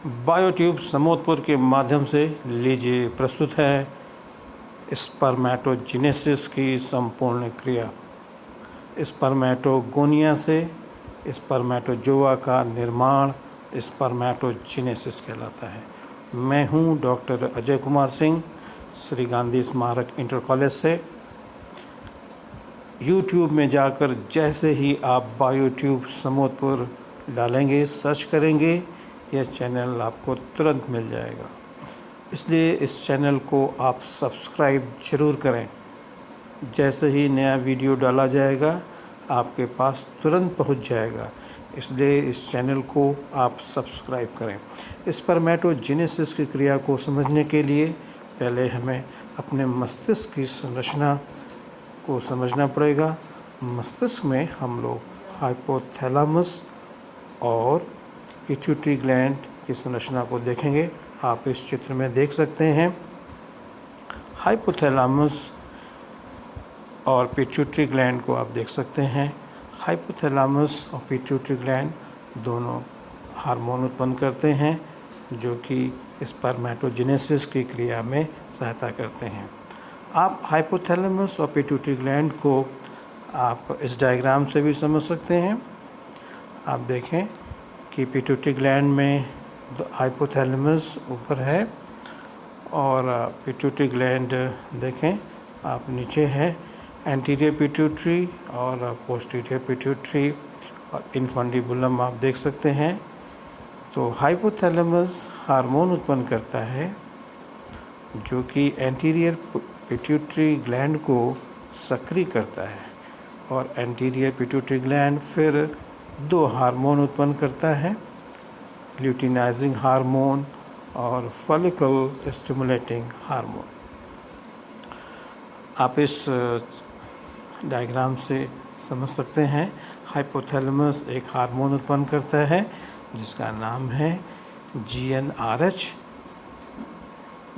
बायोट्यूब समोदपुर के माध्यम से लीजिए प्रस्तुत है स्पर्मेटोजेनेसिस की संपूर्ण क्रिया। स्पर्मेटोगोनिया से स्पर्मेटोजोआ का निर्माण स्पर्मेटोजेनेसिस कहलाता है। मैं हूं डॉक्टर अजय कुमार सिंह, श्री गांधी स्मारक इंटर कॉलेज से। यूट्यूब में जाकर जैसे ही आप बायोट्यूब समोदपुर डालेंगे, सर्च करेंगे, यह चैनल आपको तुरंत मिल जाएगा। इसलिए इस चैनल को आप सब्सक्राइब ज़रूर करें। जैसे ही नया वीडियो डाला जाएगा आपके पास तुरंत पहुंच जाएगा, इसलिए इस चैनल को आप सब्सक्राइब करें। स्पर्मेटोजेनेसिस की क्रिया को समझने के लिए पहले हमें अपने मस्तिष्क की संरचना को समझना पड़ेगा। मस्तिष्क में हम लोग हाइपोथैलेमस और पिट्यूटरी ग्लैंड की संरचना को देखेंगे। आप इस चित्र में देख सकते हैं हाइपोथैलेमस और पिट्यूटरी ग्लैंड को आप देख सकते हैं। हाइपोथैलेमस और पिट्यूटरी ग्लैंड दोनों हार्मोन उत्पन्न करते हैं जो कि स्पर्मेटोजेनेसिस की क्रिया में सहायता करते हैं। आप हाइपोथैलेमस और पिट्यूटरी ग्लैंड को आप इस डायग्राम से भी समझ सकते हैं। आप देखें कि पिट्यूटरी ग्लैंड में हाइपोथैलेमस ऊपर है और पिट्यूटरी ग्लैंड देखें आप नीचे है। एंटीरियर पिट्यूटरी और पोस्टीरियर पिट्यूटरी और इन्फंडिबुलम आप देख सकते हैं। तो हाइपोथैलेमस हार्मोन उत्पन्न करता है जो कि एंटीरियर पिट्यूटरी ग्लैंड को सक्रिय करता है और एंटीरियर पिट्यूटरी ग्लैंड फिर दो हार्मोन उत्पन्न करता है, ल्यूटिनाइजिंग हार्मोन और फॉलिकल स्टिमुलेटिंग हार्मोन। आप इस डायग्राम से समझ सकते हैं हाइपोथैलेमस एक हार्मोन उत्पन्न करता है जिसका नाम है GnRH,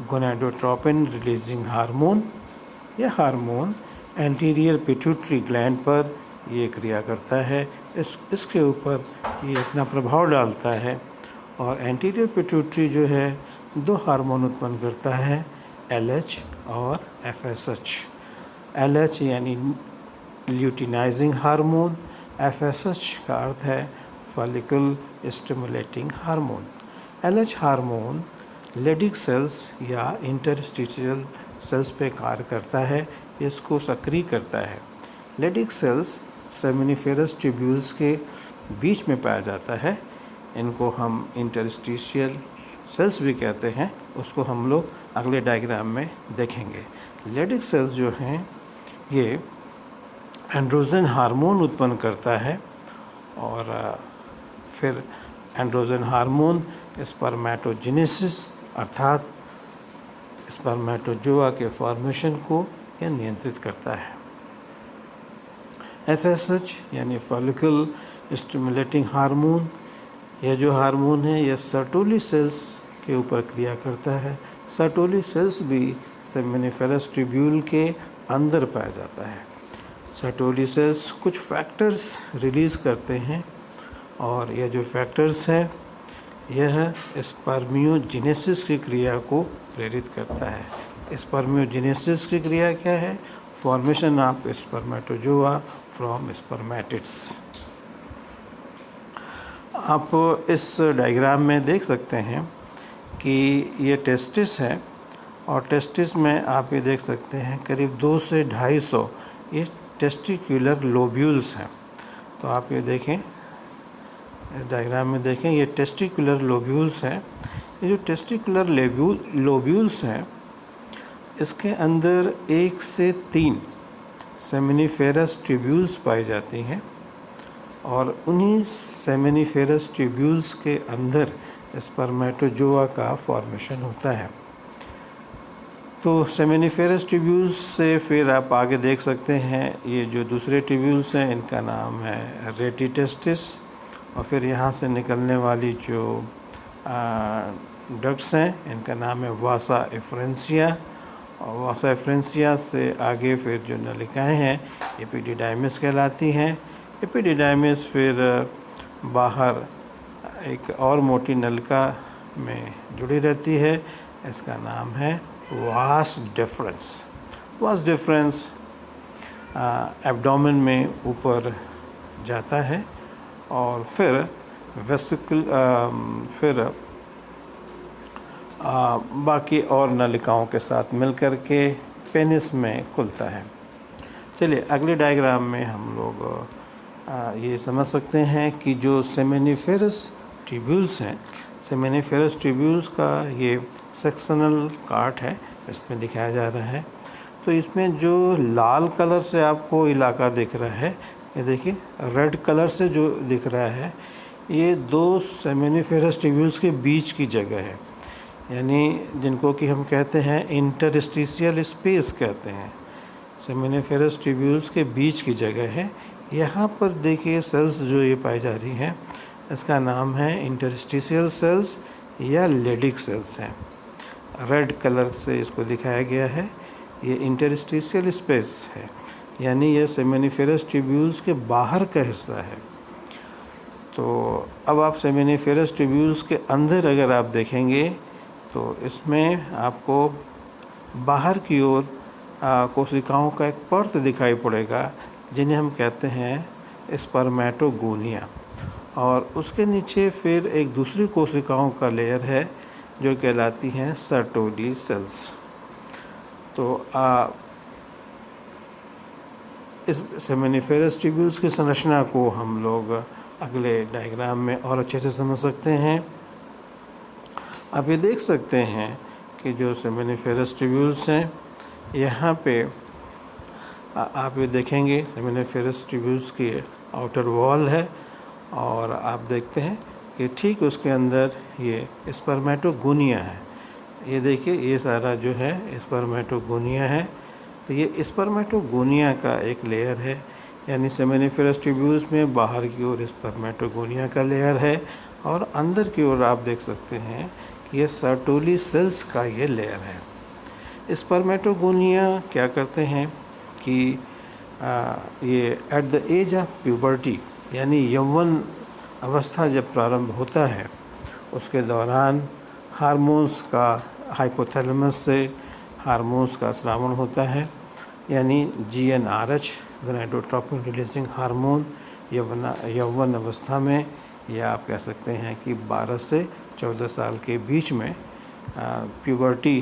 गोनाडोट्रोपिन रिलीजिंग हार्मोन। यह हार्मोन एंटीरियर पिट्यूटरी ग्लैंड पर ये क्रिया करता है, इसके ऊपर ये अपना प्रभाव डालता है और एंटीरियर पिट्यूटरी जो है दो हार्मोन उत्पन्न करता है, LH और FSH। LH यानी ल्यूटिनाइजिंग हार्मोन, FSH का अर्थ है follicle stimulating hormone. LH hormone Leydig cells या इंटरस्टिशियल सेल्स पे कार्य करता है, इसको सक्रिय करता है। लेडिक सेल्स सेमिनिफेरस ट्यूब्यूल्स के बीच में पाया जाता है। इनको हम इंटरस्टिशियल सेल्स भी कहते हैं, उसको हम लोग अगले डायग्राम में देखेंगे। लेडिक सेल्स जो हैं ये एंड्रोजन हार्मोन उत्पन्न करता है और फिर एंड्रोजन हार्मोन स्पर्मेटोजेनेसिस अर्थात स्पर्मेटोजोआ के फॉर्मेशन को यह नियंत्रित करता है। FSH यानी फॉलिकल स्टिमुलेटिंग हार्मोन, यह जो हार्मोन है यह सर्टोली सेल्स के ऊपर क्रिया करता है। सर्टोली सेल्स भी सेमिनिफेरस ट्यूब्यूल के अंदर पाया जाता है। सर्टोली सेल्स कुछ फैक्टर्स रिलीज़ करते हैं और यह जो फैक्टर्स है यह स्पर्मियोजेनेसिस की क्रिया को प्रेरित करता है। स्पर्मियोजेनेसिस की क्रिया क्या है? Formation of spermatozoa from spermatids. आप इस डायग्राम में देख सकते हैं कि ये टेस्टिस है और टेस्टिस में आप ये देख सकते हैं करीब 200 से 250 ये टेस्टिकुलर लोब्यूल्स हैं। तो आप ये देखें, इस डायग्राम में देखें, ये टेस्टिकुलर लोब्यूल्स हैं। ये जो टेस्टिकुलर लोब्यूल्स हैं इसके अंदर 1 से 3 सेमिनिफेरस ट्यूब्यूल्स पाई जाती हैं और उन्हीं सेमिनिफेरस ट्यूब्यूल्स के अंदर स्पर्मेटोजोआ का फॉर्मेशन होता है। तो सेमिनिफेरस ट्यूब्यूल्स से फिर आप आगे देख सकते हैं ये जो दूसरे ट्यूब्यूल्स हैं इनका नाम है रेटिटेस्टिस और फिर यहाँ से निकलने वाली जो डक्ट्स हैं इनका नाम है वासा एफ्रेंसिया और वासा एफ्रेंसिया से आगे फिर जो नलिकाएं हैं एपिडिडाइमिस कहलाती हैं। एपिडिडाइमिस फिर बाहर एक और मोटी नलिका में जुड़ी रहती है। इसका नाम है vas deferens. Vas deferens abdomen में ऊपर जाता है और फिर वेसिकल फिर बाकी और नलिकाओं के साथ मिलकर के पेनिस में खुलता है। चलिए अगले डायग्राम में हम लोग ये समझ सकते हैं कि जो सेमेनिफेरस ट्यूब्यूल्स हैं, सेमेनिफेरस ट्यूब्यूल्स का ये सेक्शनल काट है, इसमें दिखाया जा रहा है। तो इसमें जो लाल कलर से आपको इलाका दिख रहा है, ये देखिए रेड कलर से जो दिख रहा है, ये दो सेमेनिफेरस ट्यूब्यूल्स के बीच की जगह है, यानी जिनको कि हम कहते हैं इंटरस्टिशियल स्पेस कहते हैं। सेमेनिफेरस ट्यूब्यूल्स के बीच की जगह है। यहाँ पर देखिए सेल्स जो ये पाई जा रही हैं, इसका नाम है इंटरस्टिशियल सेल्स या लेडिक सेल्स हैं। रेड कलर से इसको दिखाया गया है, ये इंटरस्टिशियल स्पेस है, यानी ये सेमेनिफेरस ट्यूब्यूल्स के बाहर का हिस्सा है। तो अब आप सेमेनिफेरस ट्यूब्यूल्स के अंदर अगर आप देखेंगे तो इसमें आपको बाहर की ओर कोशिकाओं का एक पर्त दिखाई पड़ेगा, जिन्हें हम कहते हैं स्पर्मेटोगोनिया, और उसके नीचे फिर एक दूसरी कोशिकाओं का लेयर है जो कहलाती हैं सर्टोली सेल्स। तो इस सेमेनिफेरस ट्यूब्यूल्स की संरचना को हम लोग अगले डायग्राम में और अच्छे से समझ सकते हैं। आप ये देख सकते हैं कि जो सेमेनिफेरस ट्यूब्यूल्स हैं, यहाँ पे आप ये देखेंगे सेमेनिफेरस ट्यूब्यूल्स की आउटर वॉल है, और आप देखते हैं कि ठीक उसके अंदर ये स्पर्मेटोगोनिया है। ये देखिए ये सारा जो है स्पर्मेटोगोनिया है। तो ये स्पर्मेटोगोनिया का एक लेयर है, यानी सेमेनिफेरस ट्यूब्यूल्स में बाहर की ओर स्पर्मेटोगोनिया का लेयर है, और अंदर की ओर आप देख सकते हैं कि ये सर्टोली सेल्स का ये लेयर है। स्पर्मेटोगोनिया क्या करते हैं कि ये at the age of puberty, यानी यौवन अवस्था जब प्रारंभ होता है, उसके दौरान हार्मोन्स का हाइपोथैलेमस से हार्मोन्स का स्रावण होता है, यानी GnRH गोनाडोट्रोपिन रिलीजिंग हार्मोन यौवन अवस्था में, या आप कह सकते हैं कि 12 से 14 साल के बीच में प्यूबर्टी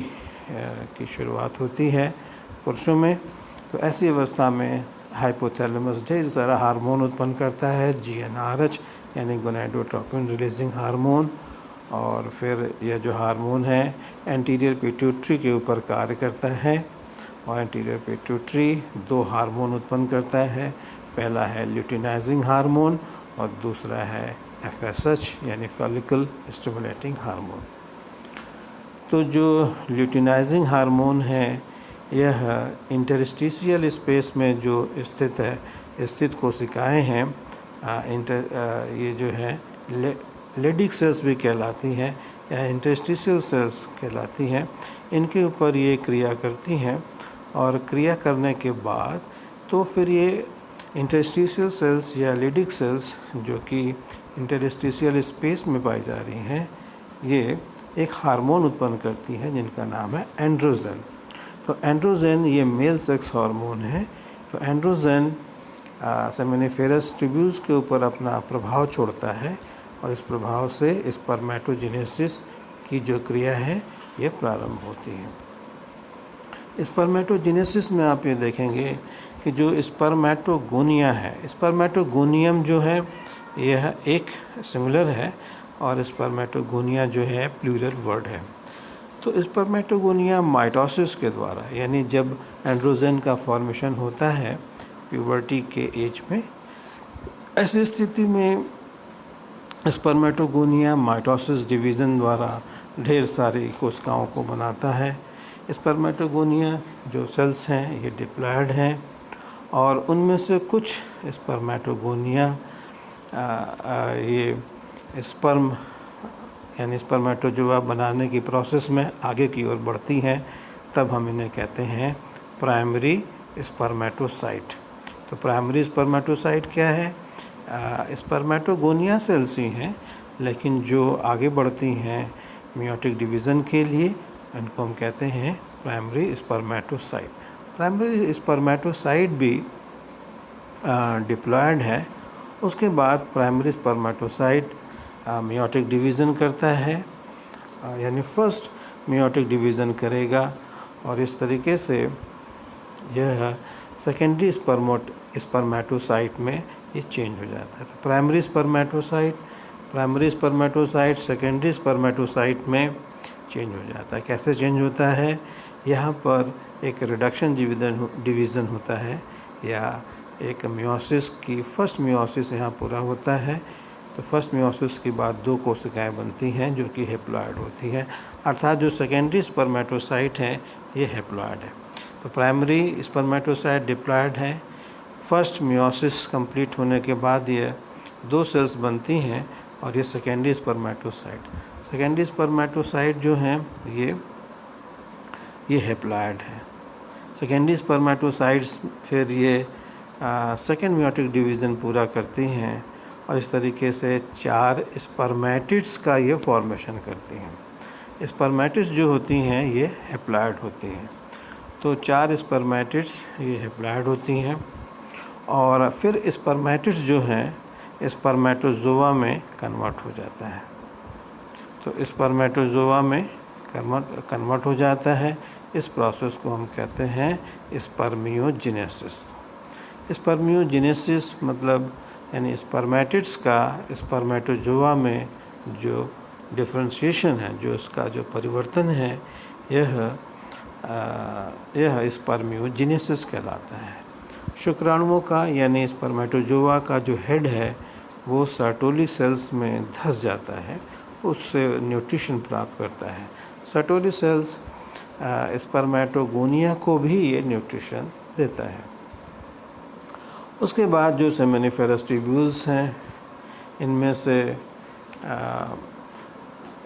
की शुरुआत होती है पुरुषों में। तो ऐसी अवस्था में हाइपोथैलेमस ढेर सारा हार्मोन उत्पन्न करता है, GnRH यानी गोनाडोट्रोपिन रिलीजिंग हार्मोन, और फिर यह जो हार्मोन है एंटीरियर पिट्यूटरी के ऊपर कार्य करता है, और एंटीरियर पिट्यूटरी दो हार्मोन उत्पन्न करता है। पहला है ल्यूटिनाइजिंग हार्मोन और दूसरा है FSH यानी फॉलिकल स्टिमुलेटिंग हार्मोन। तो जो ल्यूटिनाइजिंग हार्मोन है, यह इंटरस्टिशियल स्पेस में जो स्थित कोशिकाएं हैं, ये जो है लेडिक सेल्स भी कहलाती हैं या इंटरस्टिशियल सेल्स कहलाती हैं, इनके ऊपर ये क्रिया करती हैं, और क्रिया करने के बाद तो फिर ये इंटरस्टिशियल सेल्स या लेडिक सेल्स जो कि इंटरस्टिशियल स्पेस में पाई जा रही हैं, ये एक हार्मोन उत्पन्न करती हैं जिनका नाम है एंड्रोजन। तो एंड्रोजन ये मेल सेक्स हार्मोन है। तो एंड्रोजन सेमेनिफेरस ट्यूब्यूल्स के ऊपर अपना प्रभाव छोड़ता है, और इस प्रभाव से स्पर्मेटोजेनेसिस की जो क्रिया है ये प्रारंभ होती है। स्पर्मेटोजेनेसिस में आप ये देखेंगे कि जो स्पर्मेटोगोनिया है, स्पर्मेटोगोनियम जो है यह एक सिंगुलर है, और स्पर्मेटोगोनिया जो है प्लूरल वर्ड है। तो स्पर्मेटोगोनिया माइटोसिस के द्वारा, यानी जब एंड्रोजन का फॉर्मेशन होता है प्यूबर्टी के एज में, ऐसी स्थिति में स्पर्मेटोगोनिया माइटोसिस डिवीज़न द्वारा ढेर सारी कोशिकाओं को बनाता है। स्पर्मेटोगोनिया जो सेल्स हैं ये डिप्लॉयड हैं, और उनमें से कुछ स्पर्मेटोगोनिया ये स्पर्म यानी स्पर्मेटोजोआ बनाने की प्रोसेस में आगे की ओर बढ़ती हैं, तब हम इन्हें कहते हैं प्राइमरी स्पर्मेटोसाइट। तो प्राइमरी स्पर्मेटोसाइट क्या है? स्पर्मेटोगोनिया सेल्स ही हैं, लेकिन जो आगे बढ़ती हैं मियोटिक डिवीज़न के लिए इनको हम कहते हैं प्राइमरी स्पर्मेटोसाइट। प्राइमरी स्पर्मेटोसाइट भी डिप्लॉयड है। उसके बाद प्राइमरी स्पर्मेटोसाइट मियोटिक डिवीज़न करता है, यानी फर्स्ट मियोटिक डिवीज़न करेगा और इस तरीके से यह सेकेंडरी स्पर्मेटोसाइट में ये चेंज हो जाता है। तो प्राइमरी स्पर्मेटोसाइट सेकेंडरी स्पर्मेटोसाइट में चेंज हो जाता है। कैसे चेंज होता है? यहाँ पर एक रिडक्शन डिवीज़न होता है या एक मियोसिस की फर्स्ट मियोसिस यहाँ पूरा होता है। तो फर्स्ट मियोसिस के बाद 2 कोशिकाएं बनती हैं जो कि हैप्लॉयड होती हैं, अर्थात जो सेकेंडरी स्पर्मेटोसाइट है ये हैप्लॉयड है। तो प्राइमरी स्पर्मेटोसाइट डिप्लॉयड है। फर्स्ट मियोसिस कंप्लीट होने के बाद ये 2 सेल्स बनती हैं और ये सेकेंडरी स्पर्मेटोसाइट जो हैं ये हैप्लॉयड है। सेकेंडरी स्पर्मेटोसाइट्स फिर ये सेकेंड मियोटिक डिवीज़न पूरा करती हैं और इस तरीके से 4 स्पर्मेटिड्स का ये फॉर्मेशन करती हैं। स्पर्मेटिड्स जो होती हैं ये हैप्लॉयड होती हैं। तो 4 स्पर्मेटिड्स ये हैप्लॉयड होती हैं और फिर स्पर्मेटिड्स जो हैं स्पर्मेटोजोआ में कन्वर्ट हो जाता है। तो स्पर्मेटोजोआ में कन्वर्ट हो जाता है। इस प्रोसेस को हम कहते हैं स्पर्मियोजेनेसिस। स्पर्मियोजेनेसिस मतलब यानी स्पर्मेटिड्स का स्पर्मेटोजोआ में जो डिफरेंशिएशन है, जो उसका जो परिवर्तन है, यह स्पर्मियोजेनेसिस कहलाता है। शुक्राणुओं का यानी स्पर्मेटोजोआ का जो हेड है वो सर्टोली सेल्स में धंस जाता है, उससे न्यूट्रिशन प्राप्त करता है। सर्टोली सेल्स स्पर्मेटोगोनिया को भी ये न्यूट्रिशन देता है। उसके बाद जो सेमिनिफेरस ट्यूब्यूल्स हैं इनमें से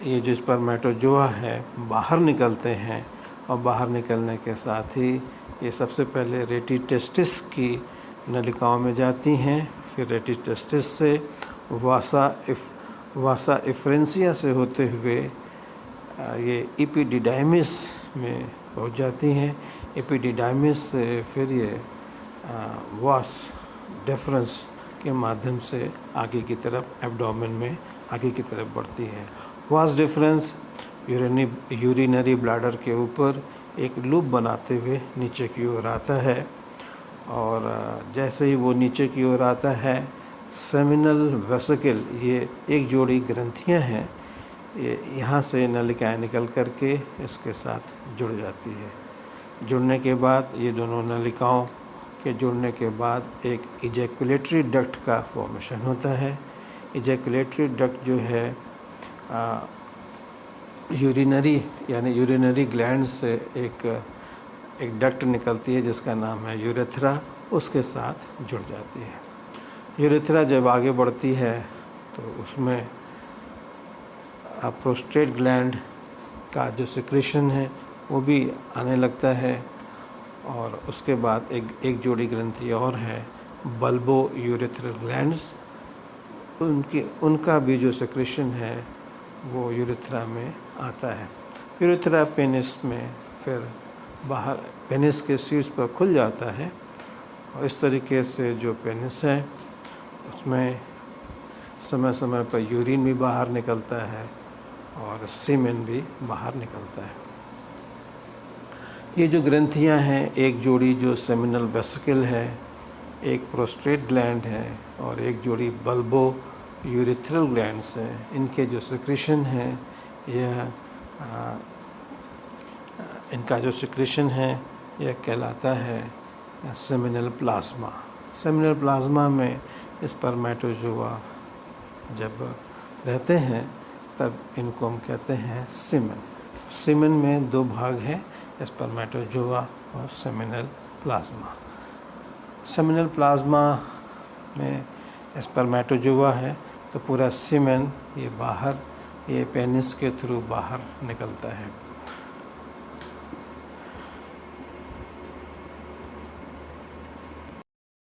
ये जो स्पर्मेटोजोआ है बाहर निकलते हैं और बाहर निकलने के साथ ही ये सबसे पहले रेटिटेस्टिस की नलिकाओं में जाती हैं, फिर रेटिटेस्टिस से वासा एफ्रेंसिया से होते हुए ये एपिडिडाइमिस में पहुंच जाती हैं। एपिडिडाइमिस से फिर ये वास डेफरेंस के माध्यम से आगे की तरफ एब्डोमेन में आगे की तरफ बढ़ती है। वास डिफरेंस यूरिनरी ब्लैडर के ऊपर एक लूप बनाते हुए नीचे की ओर आता है और जैसे ही वो नीचे की ओर आता है सेमिनल वेसिकल, ये एक जोड़ी ग्रंथियां हैं, ये यहाँ से नलिकाएँ निकल करके इसके साथ जुड़ जाती है। जुड़ने के बाद ये दोनों नलिकाओं के जुड़ने के बाद एक इजैकुलेटरी डक्ट का फॉर्मेशन होता है। इजैकुलेटरी डक्ट जो है यूरिनरी ग्लैंड से एक डक्ट निकलती है जिसका नाम है यूरेथ्रा, उसके साथ जुड़ जाती है। यूरेथ्रा जब आगे बढ़ती है तो उसमें प्रोस्टेट ग्लैंड का जो सिक्रेशन है वो भी आने लगता है और उसके बाद एक जोड़ी ग्रंथि और है बल्बो यूरेथ्रल ग्लैंड्स, उनका भी जो सिक्रेशन है वो यूरेथ्रा में आता है। यूरेथ्रा पेनिस में फिर बाहर पेनिस के शीर्ष पर खुल जाता है और इस तरीके से जो पेनिस है उसमें समय समय पर यूरिन भी बाहर निकलता है और सीमेन भी बाहर निकलता है। ये जो ग्रंथियां हैं, एक जोड़ी जो सेमिनल वेसिकल है, एक प्रोस्टेट ग्लैंड है और एक जोड़ी बल्बो यूरेथ्रल ग्लैंड्स हैं, इनके जो सिक्रेशन है इनका जो सिक्रेशन है यह कहलाता है सेमिनल प्लाज्मा। सेमिनल प्लाज्मा में स्पर्मेटोजोआ जब रहते हैं तब इनको हम कहते हैं सीमेन। सीमेन में 2 भाग हैं, स्पर्मेटोजोआ और सेमिनल प्लाज्मा। सेमिनल प्लाज्मा में स्पर्मेटोजोआ है तो पूरा सीमेन ये पेनिस के थ्रू बाहर निकलता है।